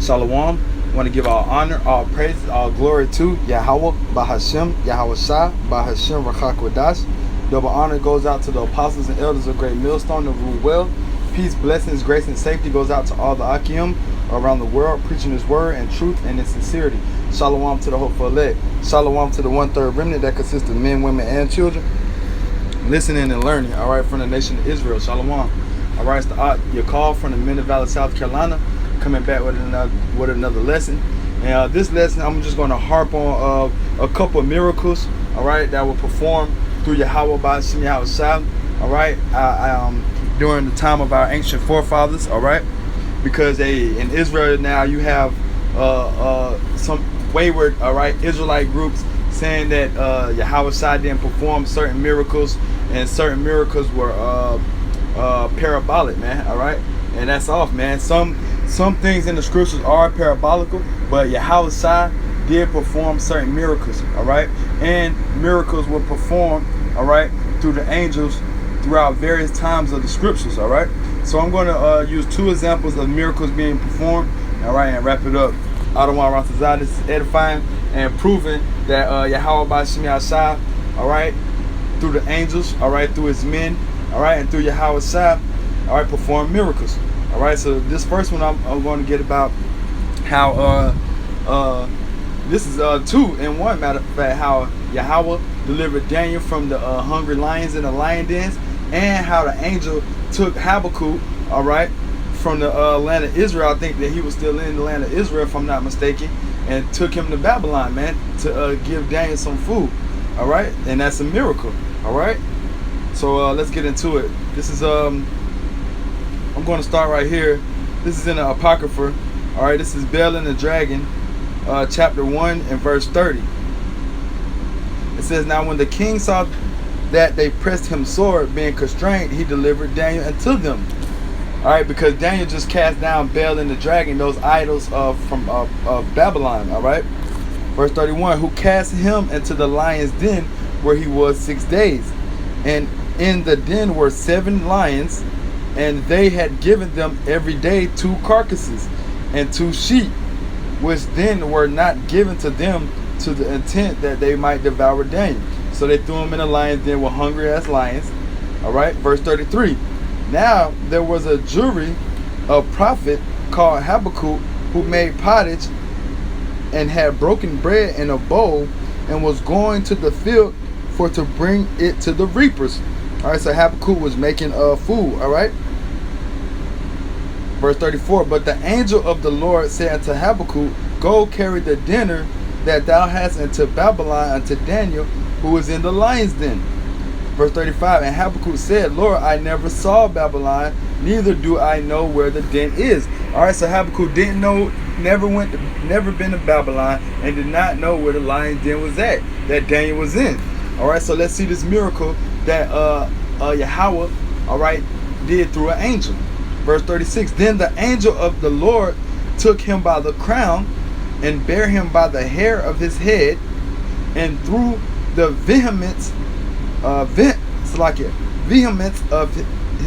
Shalom. I want to give all honor, all praise, all glory to Yahweh, Bahashem, Yahweh Shah, Bahashem, Rachakwadash. Double honor goes out to the apostles and elders of Great Millstone that rule well. Peace, blessings, grace, and safety goes out to all the Akim around the world, preaching His word and truth and in sincerity. Shalom to the hopeful elect. Shalom to the 1/3 remnant that consists of men, women, and children, listening and learning, all right, from the nation of Israel. Shalom. All right, it's your call from the Men of Valley, South Carolina, coming back with another lesson. And this lesson, I'm just going to harp on a couple of miracles, all right, that were performed through Yahweh Bahashem Yahweh Shah, all right, during the time of our ancient forefathers, all right, because in Israel now you have some wayward, all right, Israelite groups saying that Yahweh Shah didn't perform certain miracles, and certain miracles were parabolic, man, all right, and that's off, man. Some things in the scriptures are parabolical, but Yahweh Shah did perform certain miracles, all right, and miracles were performed, all right, through the angels throughout various times of the scriptures, all right. So I'm going to use two examples of miracles being performed, all right, and wrap it up. I don't want to this is edifying and proving that Yahweh Bahashem Yahweh Shah, all right, through the angels, all right, through His men, all right, and through Yahweh Shah, all right, perform miracles, all right. So this first one I'm going to get about how this is 2 in 1, matter of fact, how Yahweh delivered Daniel from the hungry lions in the lion dens, and how the angel took Habakkuk, all right, from the land of Israel. I think that he was still in the land of Israel, if I'm not mistaken, and took him to Babylon, man, to give Daniel some food, all right, and that's a miracle, all right. So let's get into it. This is I'm going to start right here. This is in the Apocrypha, all right. This is Bel and the Dragon, chapter 1 and verse 30. It says, "Now when the king saw that they pressed him sore, being constrained, he delivered Daniel unto them." All right, because Daniel just cast down Bel and the dragon, those idols of Babylon. All right, verse 31. "Who cast him into the lion's den, where he was 6 days, and in the den were 7 lions, and they had given them every day 2 carcasses and 2 sheep, which then were not given to them to the intent that they might devour Daniel." So they threw him in the lion's den with hungry as lions. All right, verse 33. "Now there was a jury of prophet called Habakkuk, who made pottage and had broken bread in a bowl, and was going to the field for to bring it to the reapers." All right, so Habakkuk was making food. All right, verse 34. "But the angel of the Lord said unto Habakkuk, Go carry the dinner that thou hast into Babylon unto Daniel, who is in the lion's den." Verse 35. "And Habakkuk said, Lord, I never saw Babylon, neither do I know where the den is." All right, so Habakkuk didn't know, never been to Babylon, and did not know where the lion's den was at, that Daniel was in. All right, so let's see this miracle that Yahweh, all right, did through an angel. Verse 36. "Then the angel of the Lord took him by the crown, and bare him by the hair of his head, and through the vehemence of his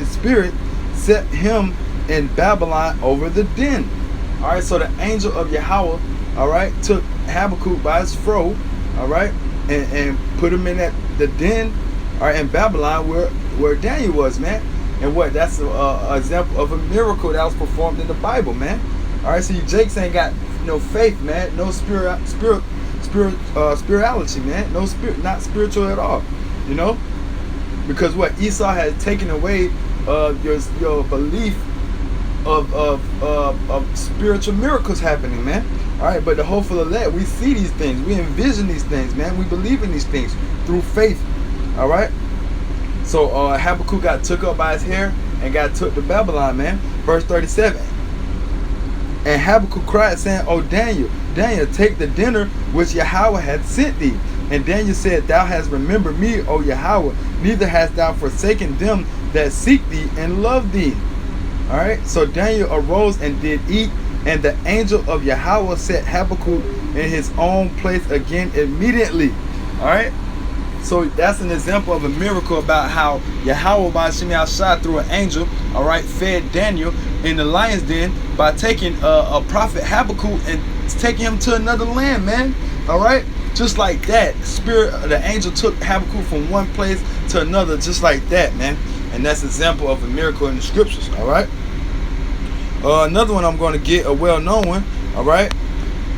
spirit set him in Babylon over the den." All right, so the angel of Yahweh, all right, took Habakkuk by his fro, all right, and put him in the den, all right, in Babylon where Daniel was, man. And that's an example of a miracle that was performed in the Bible, man. All right, so you Jakes ain't got no faith, man, no spirituality, man, no spirit, not spiritual at all, you know, because Esau has taken away your belief of spiritual miracles happening, man. All right, but the hopeful elect, we see these things, we envision these things, man, we believe in these things through faith. All right, so Habakkuk got took up by his hair and got took to Babylon, man. Verse 37. "And Habakkuk cried, saying, O Daniel, take the dinner which Yahweh hath sent thee. And Daniel said, Thou hast remembered me, O Yahweh, neither hast thou forsaken them that seek thee and love thee." All right, so Daniel arose and did eat, and the angel of Yahweh set Habakkuk in his own place again immediately. All right, so that's an example of a miracle about how Yahweh Bahashem Yahweh Shah through an angel, all right, fed Daniel in the lion's den by taking a prophet Habakkuk and taking him to another land, man. All right, just like that, the angel took Habakkuk from one place to another, just like that, man. And that's an example of a miracle in the scriptures. All right. Another one I'm going to get, a well-known one. All right.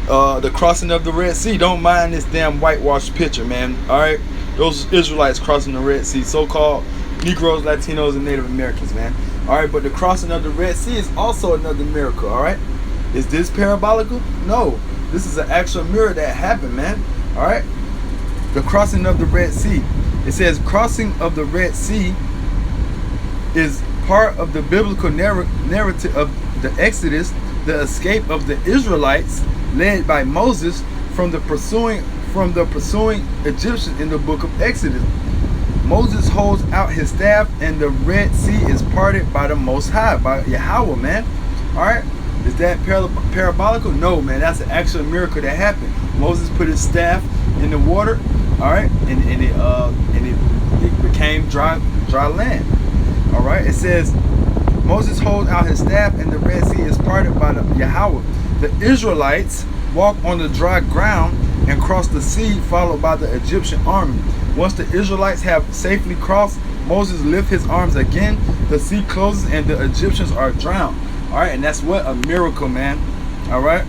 The crossing of the Red Sea. Don't mind this damn whitewashed picture, man. All right. Those Israelites crossing the Red Sea, so-called Negroes, Latinos, and Native Americans, man. All right, but the crossing of the Red Sea is also another miracle. All right. Is this parabolical? No. This is an actual miracle that happened, man. All right. The crossing of the Red Sea. It says crossing of the Red Sea is part of the biblical narrative of the Exodus, the escape of the Israelites led by Moses from the pursuing Egyptians in the book of Exodus. Moses holds out his staff and the Red Sea is parted by the Most High, by Yahweh, man. All right. Is that parabolical? No, man. That's an actual miracle that happened. Moses put his staff in the water, all right, and it became dry land. All right. It says Moses holds out his staff and the Red Sea is parted by the Yahweh. The Israelites walk on the dry ground and cross the sea, followed by the Egyptian army. Once the Israelites have safely crossed, Moses lifts his arms again. The sea closes and the Egyptians are drowned. All right, and that's what a miracle, man. All right,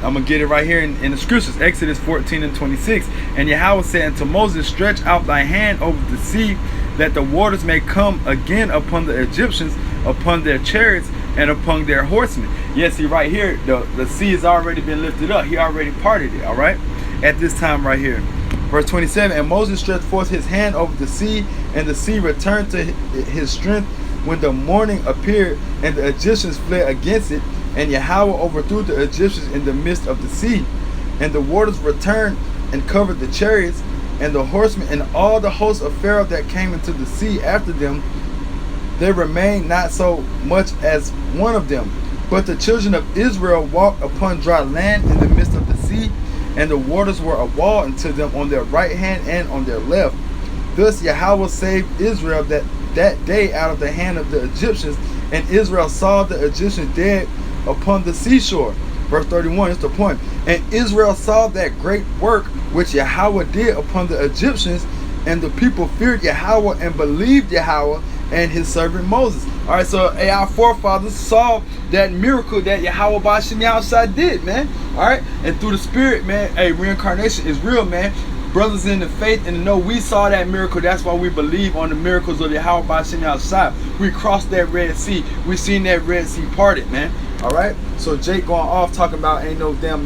I'm gonna get it right here in the scriptures, Exodus 14:26. And Yahweh said unto Moses, stretch out thy hand over the sea, that the waters may come again upon the Egyptians, upon their chariots, and upon their horsemen. Yes, see right here, the sea has already been lifted up. He already parted it. All right, at this time right here. Verse 27, and Moses stretched forth his hand over the sea, and the sea returned to his strength when the morning appeared, and the Egyptians fled against it, and Yahweh overthrew the Egyptians in the midst of the sea. And the waters returned and covered the chariots and the horsemen and all the hosts of Pharaoh that came into the sea after them. There remained not so much as one of them. But the children of Israel walked upon dry land in the midst of the sea, and the waters were a wall unto them on their right hand and on their left. Thus Yahweh saved Israel that day out of the hand of the Egyptians, and Israel saw the Egyptians dead upon the seashore. Verse 31 is the point. And Israel saw that great work which Yahweh did upon the Egyptians, and the people feared Yahweh and believed Yahweh and his servant Moses. All right, so our forefathers saw that miracle that Yahweh Bashim Yahushua did, man. All right, and through the Spirit, man, reincarnation is real, man. Brothers in the faith and the know, we saw that miracle. That's why we believe on the miracles of Yahweh Bashim Yahushua. We crossed that Red Sea. We seen that Red Sea parted, man. All right, so Jake going off talking about ain't no damn